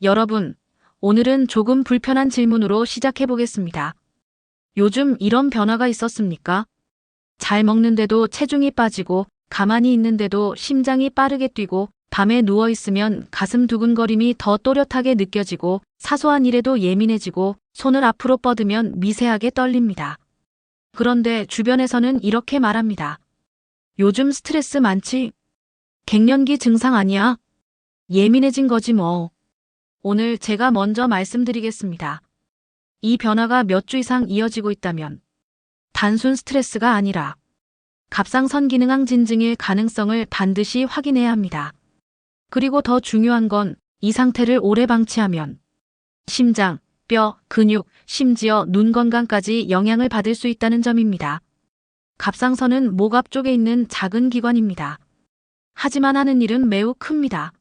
여러분, 오늘은 조금 불편한 질문으로 시작해 보겠습니다. 요즘 이런 변화가 있었습니까? 잘 먹는데도 체중이 빠지고, 가만히 있는데도 심장이 빠르게 뛰고, 밤에 누워 있으면 가슴 두근거림이 더 또렷하게 느껴지고, 사소한 일에도 예민해지고, 손을 앞으로 뻗으면 미세하게 떨립니다. 그런데 주변에서는 이렇게 말합니다. 요즘 스트레스 많지? 갱년기 증상 아니야? 예민해진 거지 뭐. 오늘 제가 먼저 말씀드리겠습니다. 이 변화가 몇 주 이상 이어지고 있다면 단순 스트레스가 아니라 갑상선 기능항 진증일 가능성을 반드시 확인해야 합니다. 그리고 더 중요한 건 이 상태를 오래 방치하면 심장, 뼈, 근육, 심지어 눈 건강까지 영향을 받을 수 있다는 점입니다. 갑상선은 목 앞쪽에 있는 작은 기관입니다. 하지만 하는 일은 매우 큽니다.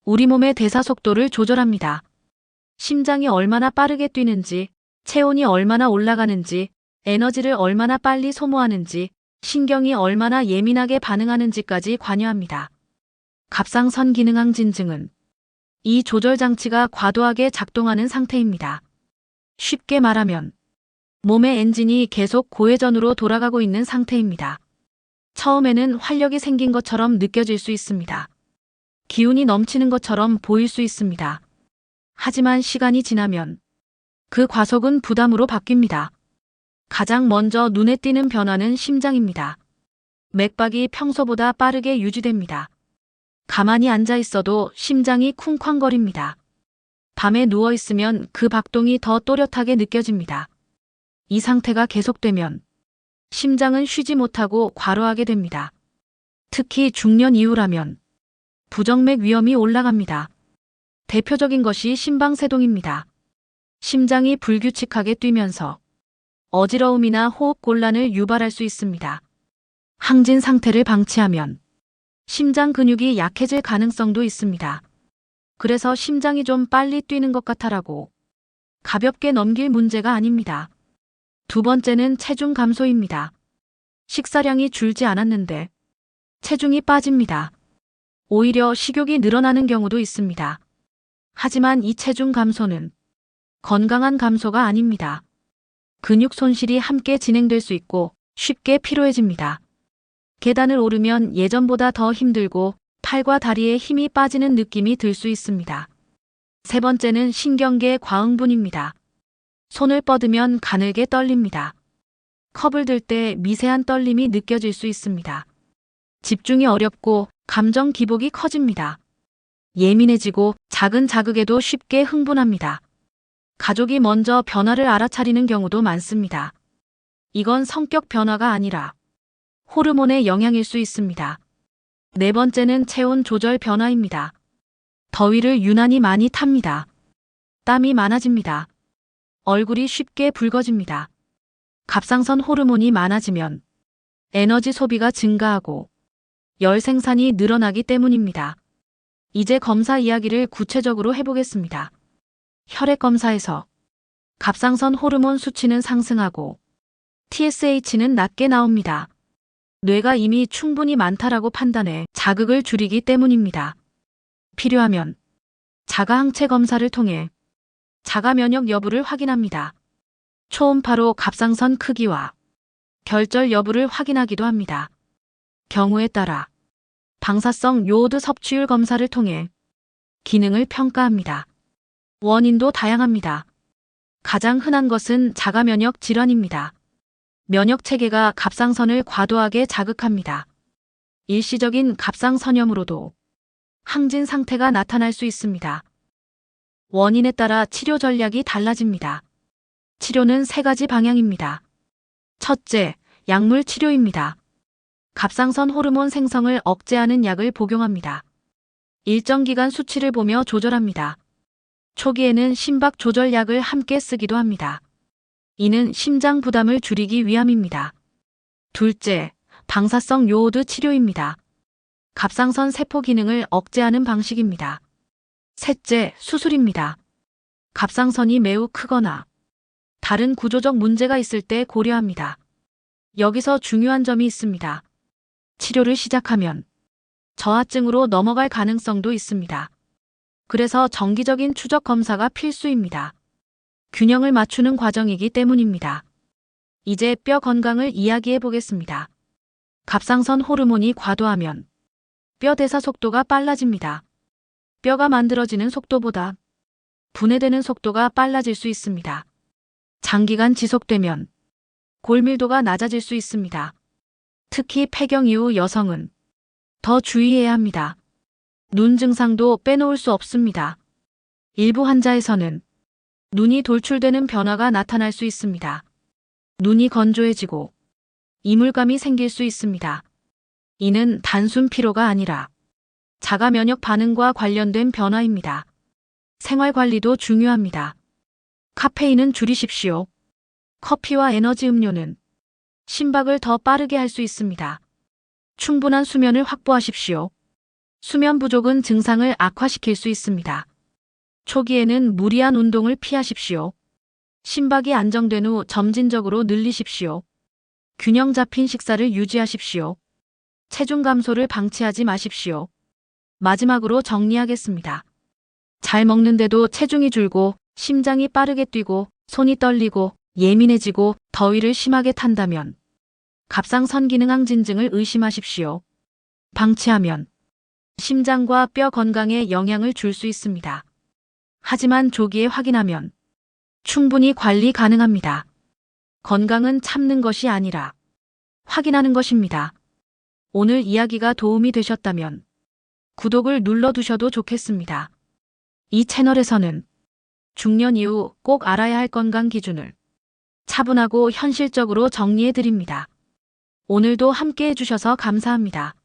우리 몸의 대사 속도를 조절합니다. 심장이 얼마나 빠르게 뛰는지, 체온이 얼마나 올라가는지, 에너지를 얼마나 빨리 소모하는지, 신경이 얼마나 예민하게 반응하는지까지 관여합니다. 갑상선 기능항 진증은 이 조절 장치가 과도하게 작동하는 상태입니다. 쉽게 말하면 몸의 엔진이 계속 고회전으로 돌아가고 있는 상태입니다. 처음에는 활력이 생긴 것처럼 느껴질 수 있습니다. 기운이 넘치는 것처럼 보일 수 있습니다. 하지만 시간이 지나면 그 과속은 부담으로 바뀝니다. 가장 먼저 눈에 띄는 변화는 심장입니다. 맥박이 평소보다 빠르게 유지됩니다. 가만히 앉아 있어도 심장이 쿵쾅거립니다. 밤에 누워 있으면 그 박동이 더 또렷하게 느껴집니다. 이 상태가 계속되면 심장은 쉬지 못하고 과로하게 됩니다. 특히 중년 이후라면 부정맥 위험이 올라갑니다. 대표적인 것이 심방세동입니다. 심장이 불규칙하게 뛰면서 어지러움이나 호흡 곤란을 유발할 수 있습니다. 항진 상태를 방치하면 심장 근육이 약해질 가능성도 있습니다. 그래서 심장이 좀 빨리 뛰는 것 같아라고 가볍게 넘길 문제가 아닙니다. 두 번째는 체중 감소입니다. 식사량이 줄지 않았는데 체중이 빠집니다. 오히려 식욕이 늘어나는 경우도 있습니다. 하지만 이 체중 감소는 건강한 감소가 아닙니다. 근육 손실이 함께 진행될 수 있고 쉽게 피로해집니다. 계단을 오르면 예전보다 더 힘들고 팔과 다리에 힘이 빠지는 느낌이 들 수 있습니다. 세 번째는 신경계 과흥분입니다. 손을 뻗으면 가늘게 떨립니다. 컵을 들 때 미세한 떨림이 느껴질 수 있습니다. 집중이 어렵고 감정 기복이 커집니다. 예민해지고 작은 자극에도 쉽게 흥분합니다. 가족이 먼저 변화를 알아차리는 경우도 많습니다. 이건 성격 변화가 아니라 호르몬의 영향일 수 있습니다. 네 번째는 체온 조절 변화입니다. 더위를 유난히 많이 탑니다. 땀이 많아집니다. 얼굴이 쉽게 붉어집니다. 갑상선 호르몬이 많아지면 에너지 소비가 증가하고 열 생산이 늘어나기 때문입니다. 이제 검사 이야기를 구체적으로 해보겠습니다. 혈액 검사에서 갑상선 호르몬 수치는 상승하고 TSH는 낮게 나옵니다. 뇌가 이미 충분히 많다라고 판단해 자극을 줄이기 때문입니다. 필요하면 자가 항체 검사를 통해 자가 면역 여부를 확인합니다. 초음파로 갑상선 크기와 결절 여부를 확인하기도 합니다. 경우에 따라 방사성 요오드 섭취율 검사를 통해 기능을 평가합니다. 원인도 다양합니다. 가장 흔한 것은 자가 면역 질환입니다. 면역 체계가 갑상선을 과도하게 자극합니다. 일시적인 갑상선염으로도 항진 상태가 나타날 수 있습니다. 원인에 따라 치료 전략이 달라집니다. 치료는 세 가지 방향입니다. 첫째, 약물 치료입니다. 갑상선 호르몬 생성을 억제하는 약을 복용합니다. 일정 기간 수치를 보며 조절합니다. 초기에는 심박 조절약을 함께 쓰기도 합니다. 이는 심장 부담을 줄이기 위함입니다. 둘째, 방사성 요오드 치료입니다. 갑상선 세포 기능을 억제하는 방식입니다. 셋째, 수술입니다. 갑상선이 매우 크거나 다른 구조적 문제가 있을 때 고려합니다. 여기서 중요한 점이 있습니다. 치료를 시작하면 저하증으로 넘어갈 가능성도 있습니다. 그래서 정기적인 추적 검사가 필수입니다. 균형을 맞추는 과정이기 때문입니다. 이제 뼈 건강을 이야기해 보겠습니다. 갑상선 호르몬이 과도하면 뼈 대사 속도가 빨라집니다. 뼈가 만들어지는 속도보다 분해되는 속도가 빨라질 수 있습니다. 장기간 지속되면 골밀도가 낮아질 수 있습니다. 특히 폐경 이후 여성은 더 주의해야 합니다. 눈 증상도 빼놓을 수 없습니다. 일부 환자에서는 눈이 돌출되는 변화가 나타날 수 있습니다. 눈이 건조해지고 이물감이 생길 수 있습니다. 이는 단순 피로가 아니라 자가 면역 반응과 관련된 변화입니다. 생활 관리도 중요합니다. 카페인은 줄이십시오. 커피와 에너지 음료는 심박을 더 빠르게 할 수 있습니다. 충분한 수면을 확보하십시오. 수면 부족은 증상을 악화시킬 수 있습니다. 초기에는 무리한 운동을 피하십시오. 심박이 안정된 후 점진적으로 늘리십시오. 균형 잡힌 식사를 유지하십시오. 체중 감소를 방치하지 마십시오. 마지막으로 정리하겠습니다. 잘 먹는데도 체중이 줄고 심장이 빠르게 뛰고 손이 떨리고 예민해지고 더위를 심하게 탄다면 갑상선 기능 항진증을 의심하십시오. 방치하면 심장과 뼈 건강에 영향을 줄 수 있습니다. 하지만 조기에 확인하면 충분히 관리 가능합니다. 건강은 참는 것이 아니라 확인하는 것입니다. 오늘 이야기가 도움이 되셨다면 구독을 눌러두셔도 좋겠습니다. 이 채널에서는 중년 이후 꼭 알아야 할 건강 기준을 차분하고 현실적으로 정리해 드립니다. 오늘도 함께 해주셔서 감사합니다.